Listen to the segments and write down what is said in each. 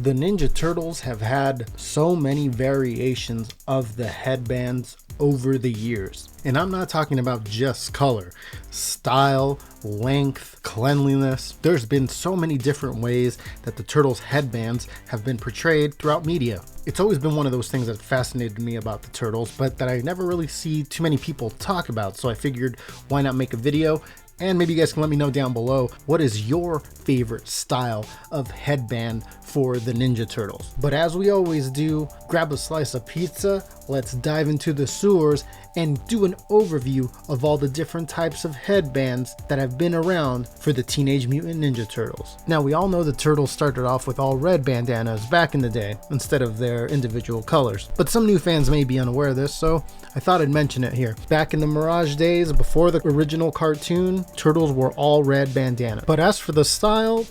The Ninja Turtles have had so many variations of the headbands over the years. And I'm not talking about just color, style, length, cleanliness. There's been so many different ways that the Turtles headbands have been portrayed throughout media. It's always been one of those things that fascinated me about the Turtles, but that I never really see too many people talk about. So I figured, why not make a video? And maybe you guys can let me know down below, what is your favorite style of headband for the Ninja Turtles? But as we always do, grab a slice of pizza, let's dive into the sewers and do an overview of all the different types of headbands that have been around for the Teenage Mutant Ninja Turtles. Now, we all know the Turtles started off with all red bandanas back in the day instead of their individual colors, but some new fans may be unaware of this, so I thought I'd mention it here. Back in the Mirage days, before the original cartoon, Turtles were all red bandana. But as for the style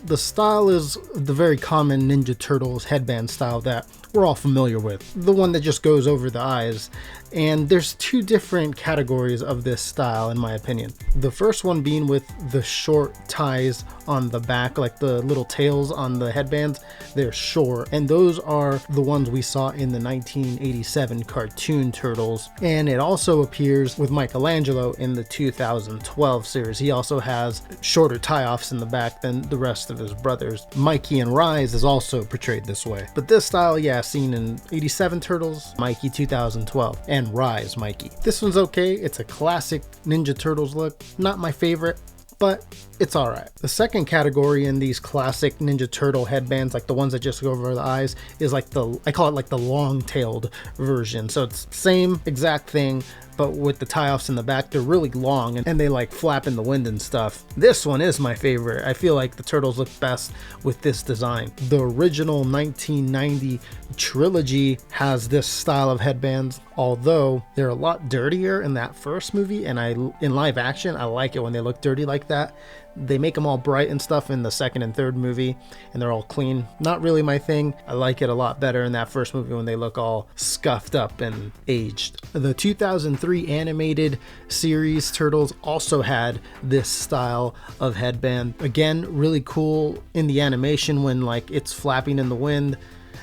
is the very common Ninja Turtles headband style that we're all familiar with, the one that just goes over the eyes. And there's two different categories of this style in my opinion. The first one being with the short ties on the back, like the little tails on the headbands, they're short, and those are the ones we saw in the 1987 cartoon Turtles. And it also appears with Michelangelo in the 2012 series. He also has shorter tie-offs in the back than the rest of his brothers. Mikey and Rise is also portrayed this way. But this style, yeah, seen in 87 Turtles, Mikey 2012, and Rise Mikey. This one's okay. It's a classic Ninja Turtles look. Not my favorite, but it's all right. The second category in these classic Ninja Turtle headbands, like the ones that just go over the eyes, is like I call it like the long-tailed version. So it's same exact thing, but with the tie-offs in the back, they're really long and they like flap in the wind and stuff. This one is my favorite. I feel like the Turtles look best with this design. The original 1990 trilogy has this style of headbands, although they're a lot dirtier in that first movie, and in live action, I like it when they look dirty like that. They make them all bright and stuff in the second and third movie, and they're all clean. Not really my thing. I like it a lot better in that first movie when they look all scuffed up and aged. The 2003 animated series Turtles also had this style of headband. Again, really cool in the animation when like it's flapping in the wind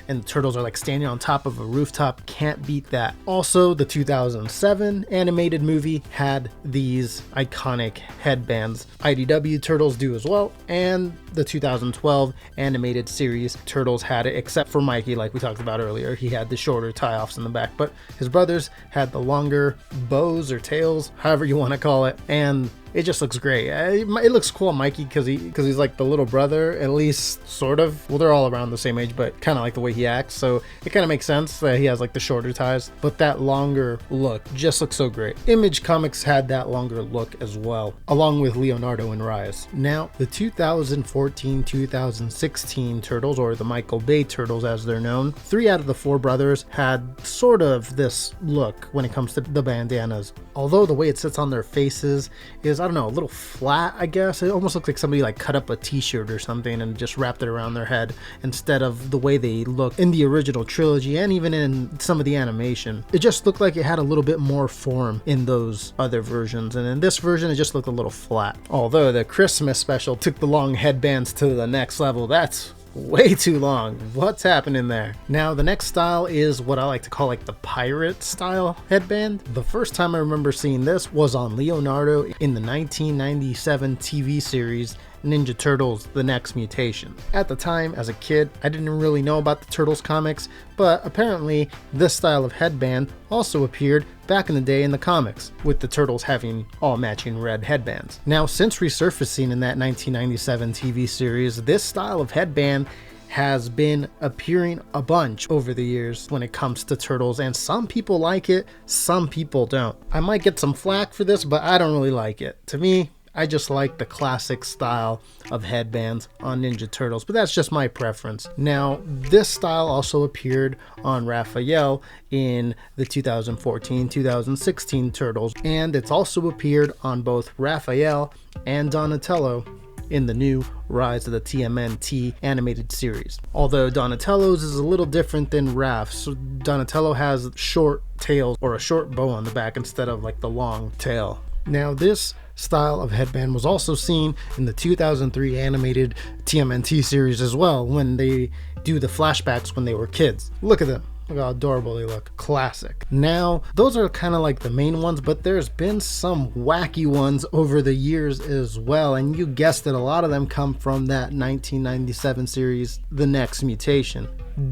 and the turtles are like standing on top of a rooftop. Can't beat that. Also, the 2007 animated movie had these iconic headbands. IDW Turtles do as well, and the 2012 animated series Turtles had it, except for Mikey, like we talked about earlier. He had the shorter tie-offs in the back, but his brothers had the longer bows or tails, however you want to call it, and it just looks great. It looks cool on Mikey because he's like the little brother, at least sort of. Well, they're all around the same age, but kind of like the way he acts. So it kind of makes sense that he has like the shorter ties, but that longer look just looks so great. Image Comics had that longer look as well, along with Leonardo and Rise. Now, the 2014-2016 Turtles, or the Michael Bay Turtles as they're known, 3 out of the 4 brothers had sort of this look when it comes to the bandanas. Although the way it sits on their faces is, I don't know, a little flat, I guess. It almost looks like somebody like cut up a t-shirt or something and just wrapped it around their head instead of the way they look in the original trilogy and even in some of the animation. It just looked like it had a little bit more form in those other versions, and in this version it just looked a little flat. Although the Christmas special took the long headbands to the next level. That's way too long. What's happening there? Now, the next style is what I like to call like the pirate style headband. The first time I remember seeing this was on Leonardo in the 1997 TV series Ninja Turtles: The Next Mutation. At the time, as a kid, I didn't really know about the Turtles comics, but apparently this style of headband also appeared back in the day in the comics, with the Turtles having all matching red headbands. Now, since resurfacing in that 1997 TV series, this style of headband has been appearing a bunch over the years when it comes to Turtles, and some people like it, some people don't. I might get some flack for this, but I don't really like it. To me, I just like the classic style of headbands on Ninja Turtles, but that's just my preference. Now, this style also appeared on Raphael in the 2014-2016 Turtles, and it's also appeared on both Raphael and Donatello in the new Rise of the Tmnt animated series. Although Donatello's is a little different than Raph's. So Donatello has short tails or a short bow on the back instead of like the long tail. Now this style of headband was also seen in the 2003 animated TMNT series as well, when they do the flashbacks when they were kids. Look at them. Look how adorable they look. Classic. Now, those are kind of like the main ones, but there's been some wacky ones over the years as well, and you guessed it, a lot of them come from that 1997 series, The Next Mutation.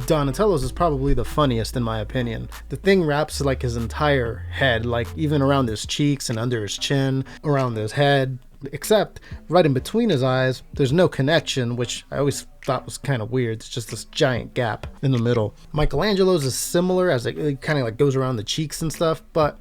Donatello's is probably the funniest in my opinion. The thing wraps like his entire head, like even around his cheeks and under his chin, around his head, except right in between his eyes, there's no connection, which I always thought was kind of weird. It's just this giant gap in the middle. Michelangelo's is similar, as it kind of like goes around the cheeks and stuff, but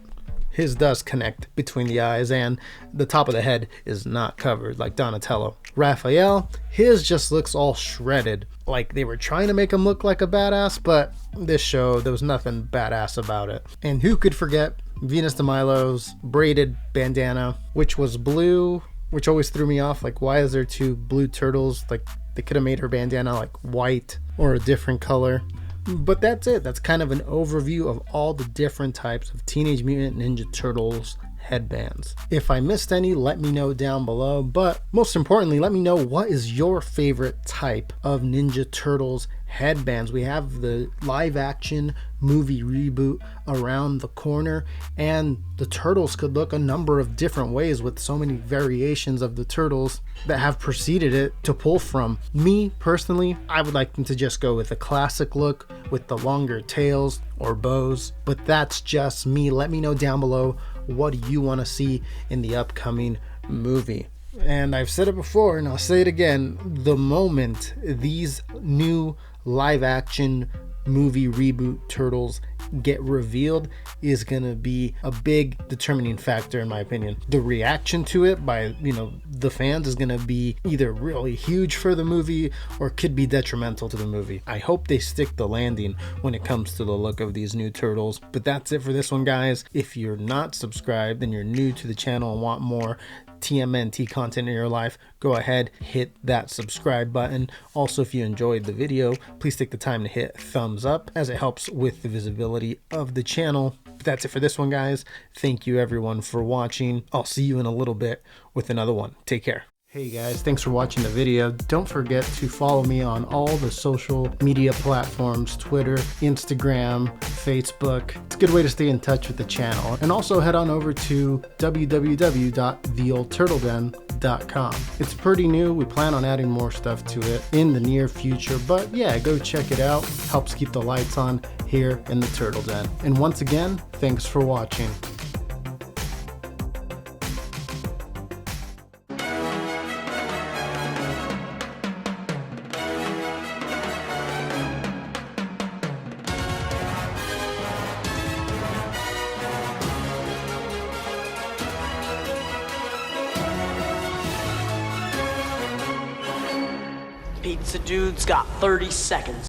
his does connect between the eyes, and the top of the head is not covered like Donatello. Raphael, his just looks all shredded. Like they were trying to make him look like a badass, but this show, there was nothing badass about it. And who could forget Venus de Milo's braided bandana, which was blue, which always threw me off. Like, why is there two blue turtles? Like, they could have made her bandana like white or a different color. But that's it. That's kind of an overview of all the different types of Teenage Mutant Ninja Turtles headbands. If I missed any, let me know down below, but most importantly, let me know what is your favorite type of Ninja Turtles headbands. We have the live action movie reboot around the corner, and the Turtles could look a number of different ways with so many variations of the Turtles that have preceded it to pull from. Me personally, I would like them to just go with a classic look with the longer tails or bows, but that's just me. Let me know down below, what do you want to see in the upcoming movie? And I've said it before and I'll say it again, the moment these new live action movie reboot Turtles get revealed is gonna be a big determining factor in my opinion. The reaction to it by the fans is gonna be either really huge for the movie or could be detrimental to the movie. I hope they stick the landing when it comes to the look of these new Turtles. But that's it for this one, guys. If you're not subscribed and you're new to the channel and want more TMNT content in your life, go ahead, hit that subscribe button. Also, if you enjoyed the video, please take the time to hit thumbs up, as it helps with the visibility of the channel. But that's it for this one, guys. Thank you everyone for watching. I'll see you in a little bit with another one. Take care. Hey guys, thanks for watching the video. Don't forget to follow me on all the social media platforms, Twitter, Instagram, Facebook. It's a good way to stay in touch with the channel. And also head on over to www.theoldturtleden.com. It's pretty new. We plan on adding more stuff to it in the near future, but yeah, go check it out. Helps keep the lights on here in the Turtle Den. And once again, thanks for watching. Pizza dude's got 30 seconds.